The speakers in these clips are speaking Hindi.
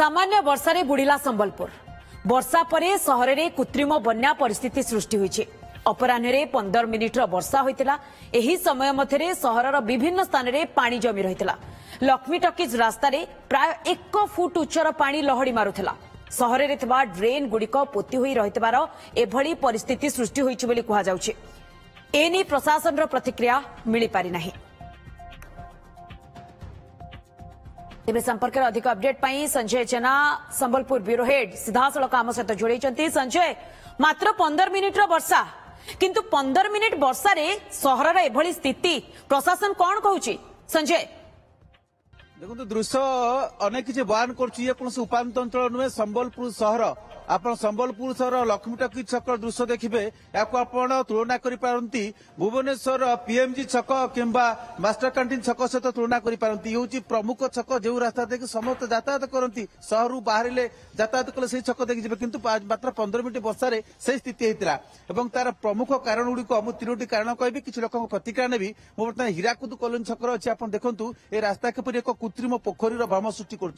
सामान्य वर्षा रे बुड़िला संबलपुर। वर्षा परे सहर में कृत्रिम बन्या परिस्थिति सृष्टि होइछि। अपराह्न 15 मिनिट्र वर्षा होइतिला। एही समय मध्यरे सहरर विभिन्न स्थान रे पानी जमी रहितिला। लक्ष्मी टकीज रास्ता रे प्राय 1 फुट उच्चर पानी लहड़ी मारुथिला। सहर रे थिबा ड्रेन गुड़िक पोती होई रहितबार एभली परिस्थिति सृष्टि होइछि बोली कुहा जाउछि। एनी प्रशासन प्रतिक्रिया मिली पारि नाही। तेरे संपर्क में अधिक अपडेट पाई संजय जेना संबलपुर ब्यूरो हेड सीधासलख आम सहित जोड़ी। संजय, मात्र 15 मिनिट्र वर्षा किंतु 15 मिनिट वर्षा रे सहर एभली स्थिति प्रशासन कौन कहूची? संजय देखो दृश्य अनेक किसी बयान करोपात अंचल नुहे संबलपुर सहर आप संबलपुर सहर लक्ष्मी टकी छक दृश्य देखिए या तुलना करती भुवनेश्वर पीएमजी छक किंबा मास्टर कैंटीन छक सहित तुलना करती प्रमुख छक जो रास्ता देखिए समस्त यातायात करती सहर बाहर यातायात कले से छक देखिए किंतु मात्र 15 मिनिट वर्षा से स्थिति होता है। तार प्रमुख कारण गुड़िक मुझे 3टी कारण कहि किसी लोक प्रतिक्रिया नेबी। मु बर्तमान हीराकुद कॉलोनी छक अच्छी आप देखूँ ये रास्ता किपर एक कृत्रिम पोखरी भ्रम सृष्टि कर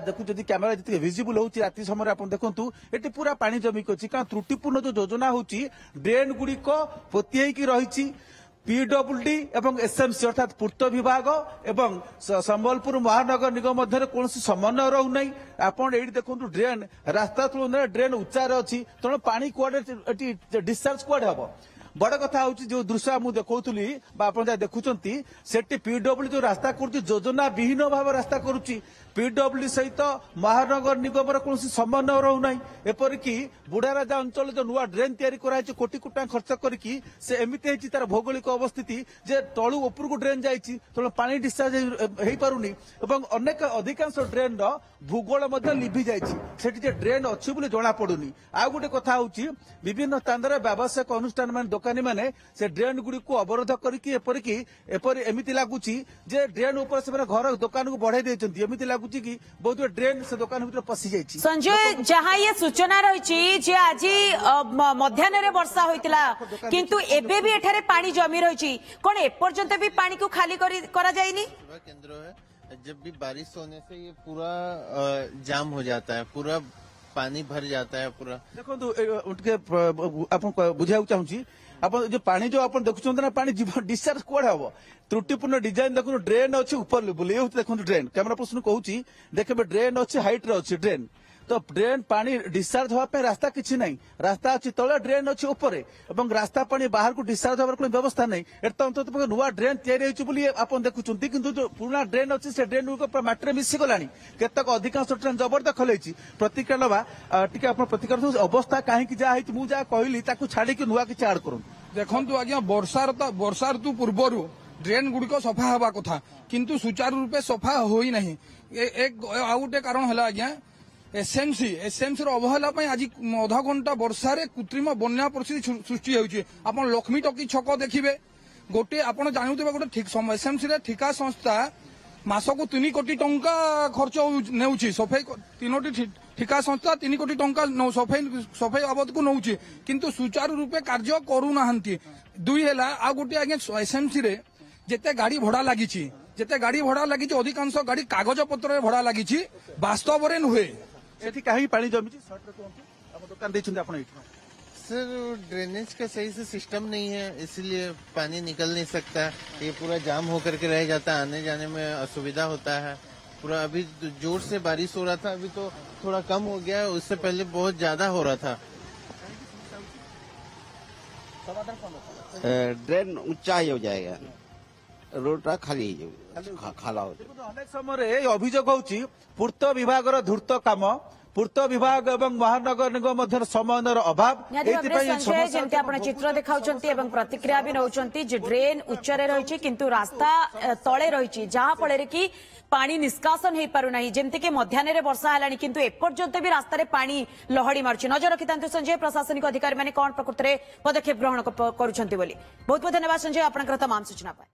देखुं कैमेरा जी विजिबल होती राति समय आप देखूँ ये पूरा पानी जमिक अच्छी कारण त्रुटिपूर्ण जो योजना होची ड्रेन गुड़िक पोती रही पीडब्ल्यूडी एवं एसएमसी अर्थात पूर्त विभाग एवं संबलपुर महानगर निगम मध्य कौन समन्वय रोना। आपड़ ये देखो ड्रेन रास्ता तुलन ड्रेन उच्चार अच्छी तेणु पानी कुआडे डिस्चार्ज कुआडे हम। बड़ कथा हूँ जो दृश्य मुझे देखुली देखुंट से पीडब्ल्यू जो रास्ता कर योजना विहीन भाव रास्ता करुच्ची पीडब्ल्यू सहित महानगर निगम कौन समन्वय रोना। एपरिक बुढ़ाराजा अंचल जो नुआ ड्रेन तैयारी कोटी कोटी टाँग खर्च करके एमती तार भौगोलिक अवस्थिति जे तलू उपरकू ड्रेन जाइए तेणु पानी डिस्चार्ज हो पारुनी अनेक अधिकांश ड्रेन भूगोल लिभि जाइए ड्रेन अच्छी बोली जना पड़ुनी। आउ गोटे कथा हूँ विभिन्न स्थान व्यावसायिक अनुष्ठान मान दोकानी मैंने से ड्रेन गुड़ी को अवरोध करके लगुच ड्रेन उपर से घर दुकान को बढ़ाई देती एमती लगुच कि बहुत ड्रेन से दुकान भीतर पशि जाइए। संजय, जहाँ ये सूचना रही आज मध्याह्न वर्षा होता किंतु एबे भी एठारे पानी जमी रही कौन एपर्यंत भी पानी को खाली करा जाएनी? केंद्र है जब भी बारिश होने से ये पूरा जाम हो जाता है, पूरा पानी भर जाता है पूरा। देखो बुझा चाहूँगी आप जो पानी जो आप देखुं ना पानी जीवन डिस्चार्ज कुआडे हम त्रुटिपूर्ण डिजाइन देखो ड्रेन अच्छी ऊपर लेवल ये देखो ड्रेन कैमेरा पर्सन कहूँ देखिए ड्रेन अच्छी हाइट रे अच्छी ड्रेन तो ड्रेन पानी डिस्चार्ज होगा रास्ता किसी ना रास्ता अच्छी तले ड्रेन अच्छी ऊपर और रास्ता पानी बाहर को डिस्चार्ज होबार कोई व्यवस्था नहीं। एट अंत नुआ ड्रेन तैयारी आप देखुं किंतु जो पुराना ड्रेन अच्छी से ड्रेन गुड़िक माटी मिशीगलानी केतक अधिकांश ट्रेन जबरदखल होती प्रतिक्रिया लवा टी प्रतिक्रिया अवस्था कहीं जहाँ मुझे कहली छाड़ी नुआ किसी आड करूँ। देखु आज्ञा वर्षा ऋतु पूर्वर ड्रेन गुड़िक सफा हवा कथा किंतु सुचारू रूपे सफा हो ही नहीं। एक आउ गोटे कारण है आज्ञा एसएमसी अवहेला आज अधा घंटा वर्षा कृत्रिम बन्या परिस्थिति सृष्टि होती। आप लक्ष्मी टकी छक देखिए गोटे आप जानते गोटे एसएमसी ठिका संस्था मासक 3 कोटी टंका खर्च नेउछि सफाई 3टी ठिका संस्था 3 कोटी टंका सफाई बाबद को नौछि किंतु सुचारू रूपे कार्य करूना। दुई है आ गोटे आज्ञा एसएमसी रे जेते गाड़ी भड़ा लगी अधिकांश गाड़ी कागज पत्र भड़ा लगी वास्तव में नुहे कहीं पानी जमी दुकान सर ड्रेनेज का सही से सिस्टम नहीं है इसलिए पानी निकल नहीं सकता। ये पूरा जाम होकर के रह जाता है, आने जाने में असुविधा होता है पूरा। अभी जोर से बारिश हो रहा था, अभी तो थोड़ा कम हो गया, उससे पहले बहुत ज्यादा हो रहा था। ड्रेन ऊंचा ही हो जाएगा, रोड खाली खाला हो। अनेक समय अभियोग होची पूर्त विभाग धूर्त काम पूर्त विभाग और महानगर निगम मध्य समन्वयर अभाव। संजय जमती आप चित्र देखा प्रतिक्रिया भी नौ ड्रेन उच्चरे रही किंतु रास्ता तले रही जहाँ फल कि पानी निष्कासन हो पारना जमती कि मध्याह्न वर्षा है किंतु एपर्यंत भी रास्तार पानी लहड़ी मार्च। नजर रखि संजय प्रशासनिक अधिकारी मैंने कौन प्रकृति में पदक्षेप ग्रहण कर बहुत बहुत धन्यवाद संजय आपंकर तमाम सूचना।